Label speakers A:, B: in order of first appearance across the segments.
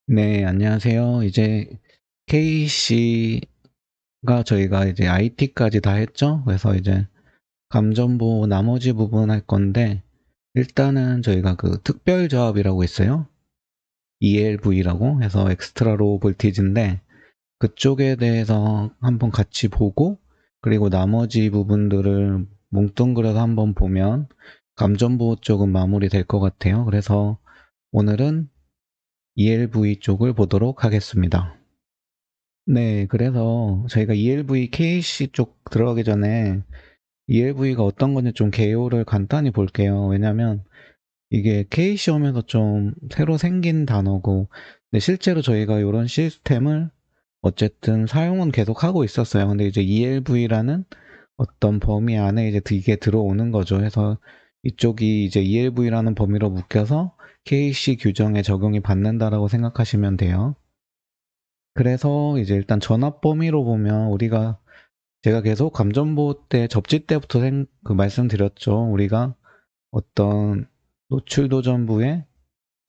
A: 네, 안녕하세요. 이제 KC가 저희가 이제 IT까지 다 했죠? 그래서 이제 감전보 나머지 부분 할 건데, 일단은 저희가 그 특별 조합이라고 있어요. ELV라고 해서 엑스트라 로우 볼티지인데, 그쪽에 대해서 한번 같이 보고, 그리고 나머지 부분들을 뭉뚱그려서 한번 보면, 감전보 쪽은 마무리 될 것 같아요. 그래서 오늘은 ELV 쪽을 보도록 하겠습니다. 네, 그래서 저희가 ELV KC 쪽 들어가기 전에 ELV가 어떤 건지 좀 개요를 간단히 볼게요. 왜냐면 이게 KC 오면서 좀 새로 생긴 단어고, 근데 실제로 저희가 이런 시스템을 어쨌든 사용은 계속 하고 있었어요. 근데 이제 ELV라는 어떤 범위 안에 이제 이게 들어오는 거죠. 해서 이쪽이 이제 ELV라는 범위로 묶여서 KC 규정에 적용이 받는다라고 생각하시면 돼요. 그래서 이제 일단 전압 범위로 보면 제가 계속 감전보 때 접지 때부터 말씀드렸죠. 우리가 어떤 노출도 전부에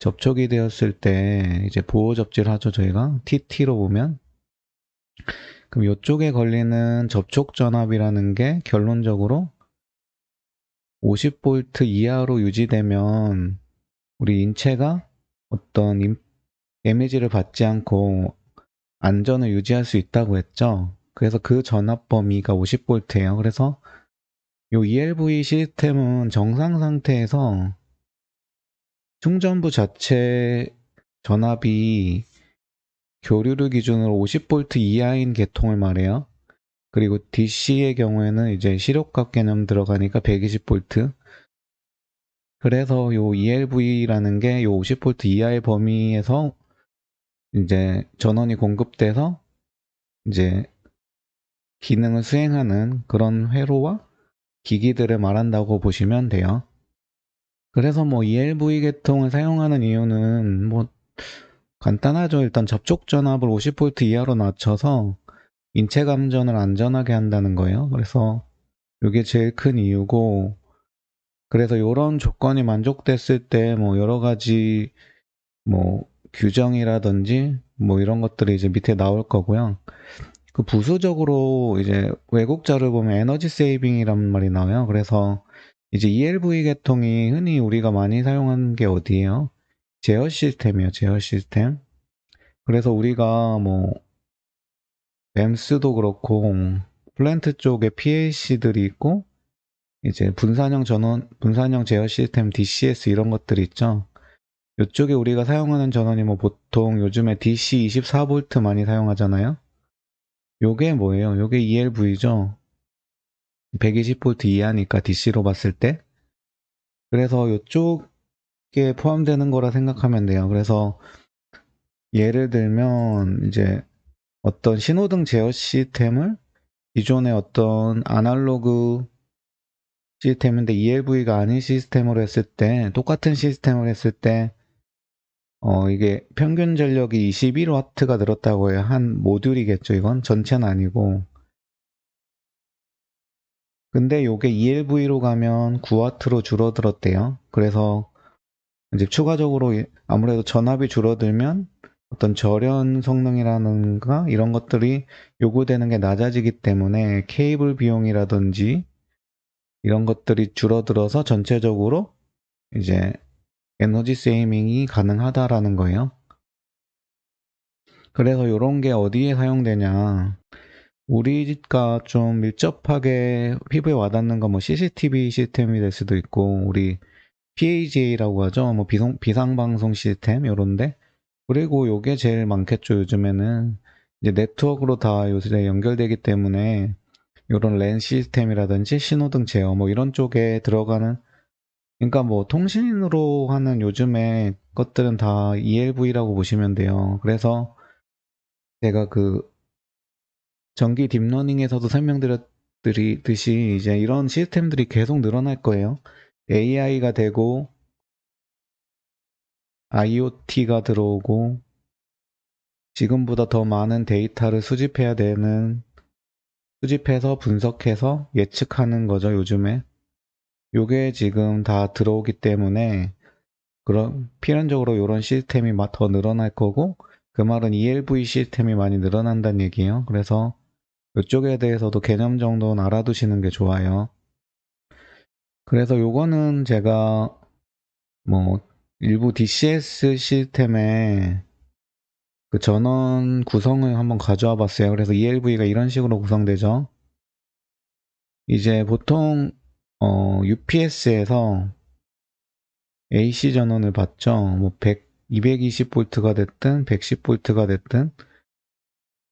A: 접촉이 되었을 때 이제 보호 접지를 하죠. 저희가 TT로 보면 그럼 이쪽에 걸리는 접촉 전압이라는 게 결론적으로 50V 이하로 유지되면 우리 인체가 어떤 데미지를 받지 않고 안전을 유지할 수 있다고 했죠. 그래서 그 전압 범위가 50V예요. 그래서 이 ELV 시스템은 정상 상태에서 충전부 자체 전압이 교류를 기준으로 50V 이하인 계통을 말해요. 그리고 DC의 경우에는 이제 시력각 개념 들어가니까 120V. 그래서 요 ELV라는 게 요 50V 이하의 범위에서 이제 전원이 공급돼서 이제 기능을 수행하는 그런 회로와 기기들을 말한다고 보시면 돼요. 그래서 뭐 ELV 계통을 사용하는 이유는 뭐 간단하죠. 일단 접촉 전압을 50V 이하로 낮춰서 인체 감전을 안전하게 한다는 거예요. 그래서 이게 제일 큰 이유고, 그래서 이런 조건이 만족됐을 때 뭐 여러 가지 뭐 규정이라든지 뭐 이런 것들이 이제 밑에 나올 거고요. 그 부수적으로 이제 외국자를 보면 에너지 세이빙이란 말이 나와요. 그래서 이제 ELV 계통이 흔히 우리가 많이 사용하는 게 어디예요? 제어 시스템이에요, 제어 시스템. 그래서 우리가 뭐 램스도 그렇고 플랜트 쪽에 PLC들이 있고 이제 분산형 제어 시스템 DCS 이런 것들이 있죠. 이쪽에 우리가 사용하는 전원이 뭐 보통 요즘에 DC 24V 많이 사용하잖아요. 요게 뭐예요? 요게 ELV죠. 120V 이하니까 DC로 봤을 때. 그래서 이쪽에 포함되는 거라 생각하면 돼요. 그래서 예를 들면 이제 어떤 신호등 제어 시스템을 기존의 어떤 아날로그 시스템인데 ELV가 아닌 시스템으로 했을 때, 똑같은 시스템을 했을 때 이게 평균 전력이 21W가 늘었다고 해요. 한 모듈이겠죠. 이건 전체는 아니고. 근데 요게 ELV로 가면 9W로 줄어들었대요. 그래서 이제 추가적으로 아무래도 전압이 줄어들면 어떤 절연 성능이라는가 이런 것들이 요구되는 게 낮아지기 때문에 케이블 비용이라든지 이런 것들이 줄어들어서 전체적으로 이제 에너지 세이밍이 가능하다라는 거예요. 그래서 이런 게 어디에 사용되냐. 우리가 좀 밀접하게 피부에 와닿는 건 뭐 CCTV 시스템이 될 수도 있고, 우리 PAGA라고 하죠. 뭐 비상방송 시스템, 요런데. 그리고 요게 제일 많겠죠, 요즘에는. 이제 네트워크로 다 요새 연결되기 때문에, 요런 랜 시스템이라든지 신호등 제어, 뭐 이런 쪽에 들어가는, 그러니까 뭐 통신으로 하는 요즘에 것들은 다 ELV라고 보시면 돼요. 그래서 제가 그 전기 딥러닝에서도 설명드렸듯이 이제 이런 시스템들이 계속 늘어날 거예요. AI가 되고 IoT가 들어오고 지금보다 더 많은 데이터를 수집해서 분석해서 예측하는 거죠, 요즘에. 요게 지금 다 들어오기 때문에 그런 필연적으로 이런 시스템이 더 늘어날 거고, 그 말은 ELV 시스템이 많이 늘어난다는 얘기예요. 그래서 이쪽에 대해서도 개념 정도는 알아두시는 게 좋아요. 그래서 요거는 제가 뭐 일부 DCS 시스템에 그 전원 구성을 한번 가져와 봤어요. 그래서 ELV가 이런 식으로 구성되죠. 이제 보통 UPS에서 AC 전원을 받죠. 뭐 220V가 됐든 110V가 됐든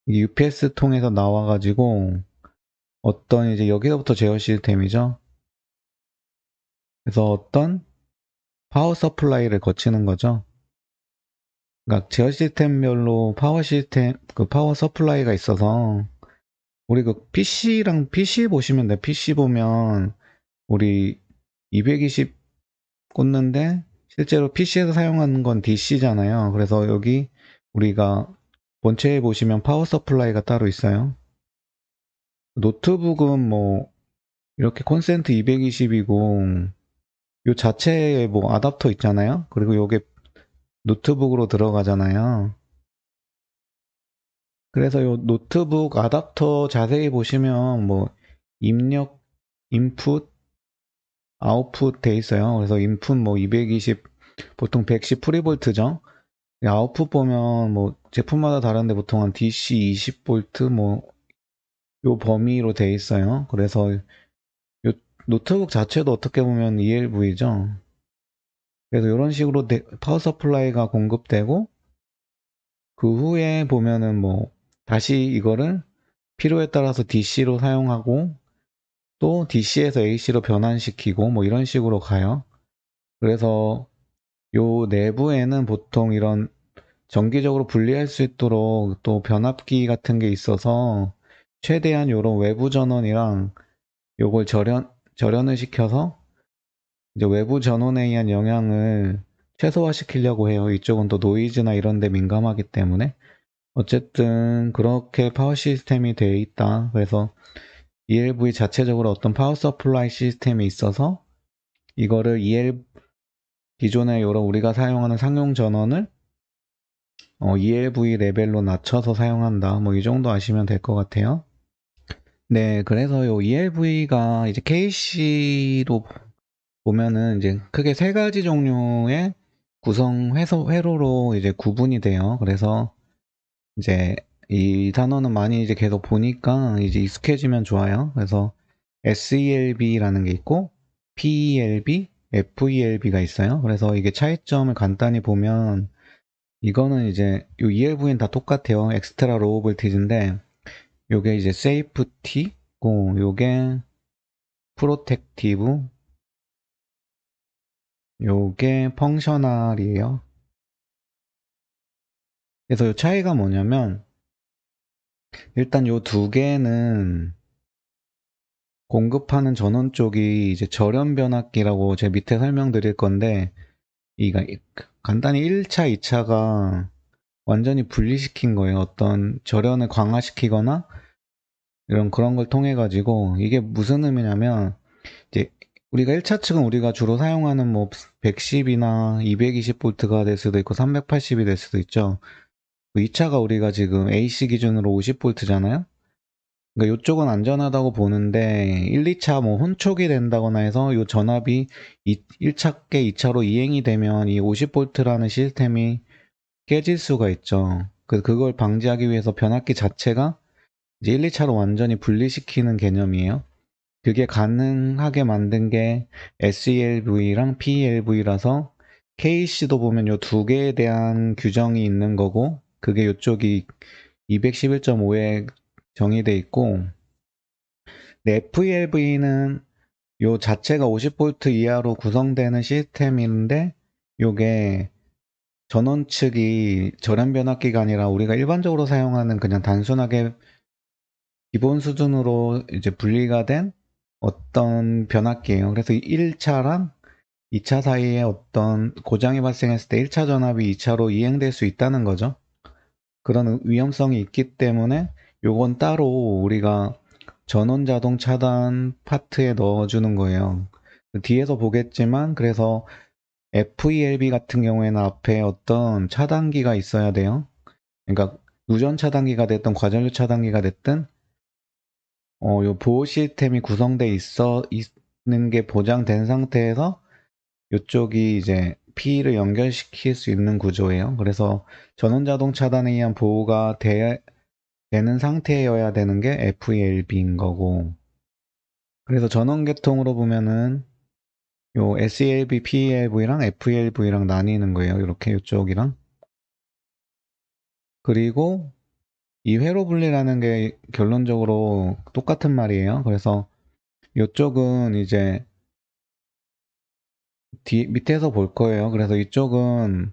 A: UPS 통해서 나와가지고 어떤 이제 여기서부터 제어 시스템이죠. 그래서 어떤 파워 서플라이를 거치는 거죠. 그러니까 제어 시스템별로 파워 시스템 그 파워 서플라이가 있어서 우리 그 PC랑 PC 보시면 돼. PC 보면 우리 220 꽂는데 실제로 PC에서 사용하는 건 DC잖아요. 그래서 여기 우리가 본체에 보시면 파워 서플라이가 따로 있어요. 노트북은 뭐 이렇게 콘센트 220이고 요 자체에 뭐 아답터 있잖아요. 그리고 요게 노트북으로 들어가잖아요. 그래서 요 노트북 아답터 자세히 보시면 뭐 입력, 인풋, 아웃풋 돼 있어요. 그래서 인풋 뭐 220, 보통 110 프리볼트죠. 아웃풋 보면 뭐 제품마다 다른데 보통 한 DC 20V 뭐 요 범위로 돼 있어요. 그래서 요 노트북 자체도 어떻게 보면 ELV죠. 그래서 이런 식으로 파워 서플라이가 공급되고 그 후에 보면은 뭐 다시 이거를 필요에 따라서 DC로 사용하고 또 DC에서 AC로 변환시키고 뭐 이런 식으로 가요. 그래서 요 내부에는 보통 이런 정기적으로 분리할 수 있도록 또 변압기 같은 게 있어서 최대한 요런 외부 전원이랑 요걸 절연을 시켜서 이제 외부 전원에 의한 영향을 최소화시키려고 해요. 이쪽은 또 노이즈나 이런 데 민감하기 때문에. 어쨌든 그렇게 파워 시스템이 되어 있다. 그래서 ELV 자체적으로 어떤 파워 서플라이 시스템이 있어서 이거를 기존에 여러 우리가 사용하는 상용 전원을 ELV 레벨로 낮춰서 사용한다. 뭐 이 정도 아시면 될 것 같아요. 네, 그래서 요 ELV가 이제 KC로 보면은 이제 크게 세 가지 종류의 회로로 이제 구분이 돼요. 그래서 이제 이 단어는 많이 이제 계속 보니까 이제 익숙해지면 좋아요. 그래서 SELB라는 게 있고 PELB, FELB가 있어요. 그래서 이게 차이점을 간단히 보면 이거는 이제 요 ELV는 다 똑같아요. 엑스트라 로우 볼티지인데 요게 이제 세이프티고 요게 프로텍티브, 요게 펑셔널이에요. 그래서 요 차이가 뭐냐면 일단 요 두 개는 공급하는 전원 쪽이 이제 절연 변압기라고 제 밑에 설명드릴 건데 이가 간단히 1차, 2차가 완전히 분리시킨 거예요. 어떤 절연을 강화시키거나 이런 그런 걸 통해 가지고 이게 무슨 의미냐면 이제 우리가 1차 측은 우리가 주로 사용하는 뭐 110이나 220V가 될 수도 있고 380이 될 수도 있죠. 2차가 우리가 지금 AC 기준으로 50V잖아요. 그러니까 이쪽은 안전하다고 보는데 1, 2차 뭐 혼촉이 된다거나 해서 이 전압이 1차께 2차로 이행이 되면 이 50V라는 시스템이 깨질 수가 있죠. 그걸 방지하기 위해서 변압기 자체가 이제 1, 2차로 완전히 분리시키는 개념이에요. 그게 가능하게 만든 게 SELV랑 PELV라서 KC도 보면 요 두 개에 대한 규정이 있는 거고 그게 요쪽이 211.5에 정의돼 있고 FELV는 요 자체가 50V 이하로 구성되는 시스템인데 요게 전원 측이 절연 변압기가 아니라 우리가 일반적으로 사용하는 그냥 단순하게 기본 수준으로 이제 분리가 된 어떤 변압기예요. 그래서 1차랑 2차 사이에 어떤 고장이 발생했을 때 1차 전압이 2차로 이행될 수 있다는 거죠. 그런 위험성이 있기 때문에 요건 따로 우리가 전원 자동 차단 파트에 넣어주는 거예요. 뒤에서 보겠지만 그래서 FELB 같은 경우에는 앞에 어떤 차단기가 있어야 돼요. 그러니까 유전 차단기가 됐든 과전류 차단기가 됐든 요 보호 시스템이 구성돼 있는 게 보장된 상태에서 이쪽이 이제 P를 연결시킬 수 있는 구조예요. 그래서 전원자동 차단에 의한 보호가 되는 상태여야 되는 게 FELB인 거고, 그래서 전원계통으로 보면은 요 SELB, PELV랑 FELV랑 나뉘는 거예요. 이렇게 이쪽이랑. 그리고 이 회로 분리라는 게 결론적으로 똑같은 말이에요. 그래서 이쪽은 이제 밑에서 볼 거예요. 그래서 이쪽은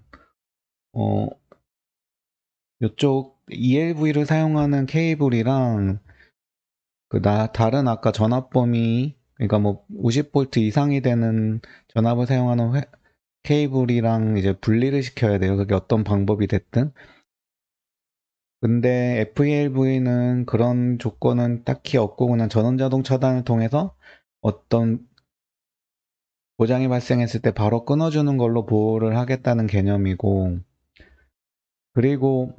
A: 이쪽 ELV를 사용하는 케이블이랑 다른 아까 전압 범위, 그러니까 뭐 50V 이상이 되는 전압을 사용하는 케이블이랑 이제 분리를 시켜야 돼요. 그게 어떤 방법이 됐든. 근데 FELV는 그런 조건은 딱히 없고 그냥 전원자동 차단을 통해서 어떤 고장이 발생했을 때 바로 끊어주는 걸로 보호를 하겠다는 개념이고, 그리고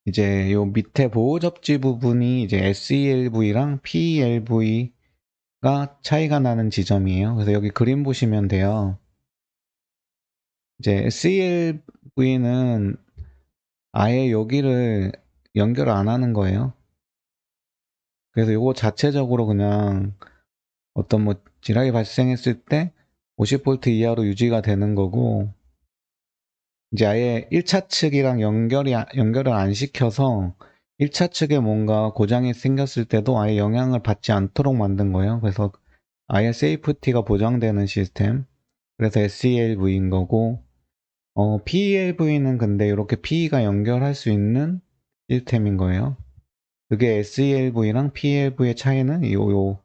A: 이제 요 밑에 보호 접지 부분이 이제 SELV랑 PELV가 차이가 나는 지점이에요. 그래서 여기 그림 보시면 돼요. 이제 SELV는 아예 여기를 연결 안 하는 거예요. 그래서 요거 자체적으로 그냥 어떤 뭐 지락이 발생했을 때 50V 이하로 유지가 되는 거고, 이제 아예 1차 측이랑 연결을 안 시켜서 1차 측에 뭔가 고장이 생겼을 때도 아예 영향을 받지 않도록 만든 거예요. 그래서 아예 세이프티가 보장되는 시스템. 그래서 SELV인 거고, PELV는 근데 이렇게 PE가 연결할 수 있는 시스템인 거예요. 그게 SELV랑 PELV의 차이는 요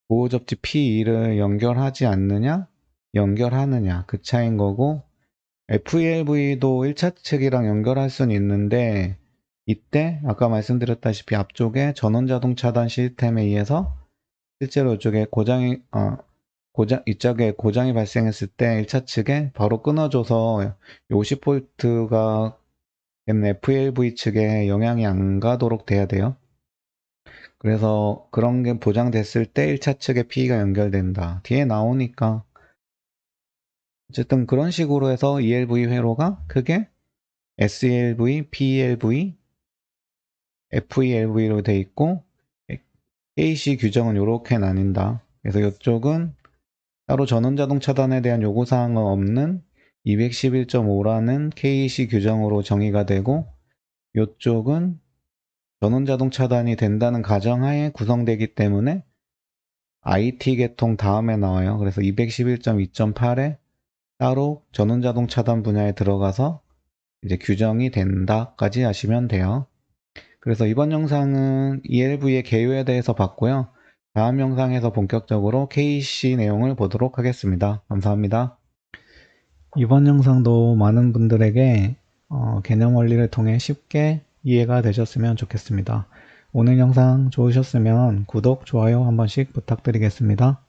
A: 보호접지 PE를 연결하지 않느냐, 연결하느냐, 그 차이인 거고, FELV도 1차 측이랑 연결할 수는 있는데, 이때 아까 말씀드렸다시피 앞쪽에 전원자동 차단 시스템에 의해서 실제로 이쪽에 이쪽에 고장이 발생했을 때 1차 측에 바로 끊어줘서 50V가 있는 FELV 측에 영향이 안 가도록 돼야 돼요. 그래서 그런 게 보장됐을 때 1차 측에 P가 연결된다. 뒤에 나오니까 어쨌든 그런 식으로 해서 ELV 회로가 크게 SELV, PELV, FELV로 돼 있고 KC 규정은 이렇게 나뉜다. 그래서 이쪽은 따로 전원자동 차단에 대한 요구사항은 없는 211.5라는 KC 규정으로 정의가 되고, 이쪽은 전원자동 차단이 된다는 가정하에 구성되기 때문에 IT 계통 다음에 나와요. 그래서 211.2.8에 따로 전원자동 차단 분야에 들어가서 이제 규정이 된다까지 하시면 돼요. 그래서 이번 영상은 ELV의 개요에 대해서 봤고요. 다음 영상에서 본격적으로 KC 내용을 보도록 하겠습니다. 감사합니다. 이번 영상도 많은 분들에게 개념 원리를 통해 쉽게 이해가 되셨으면 좋겠습니다. 오늘 영상 좋으셨으면 구독, 좋아요 한 번씩 부탁드리겠습니다.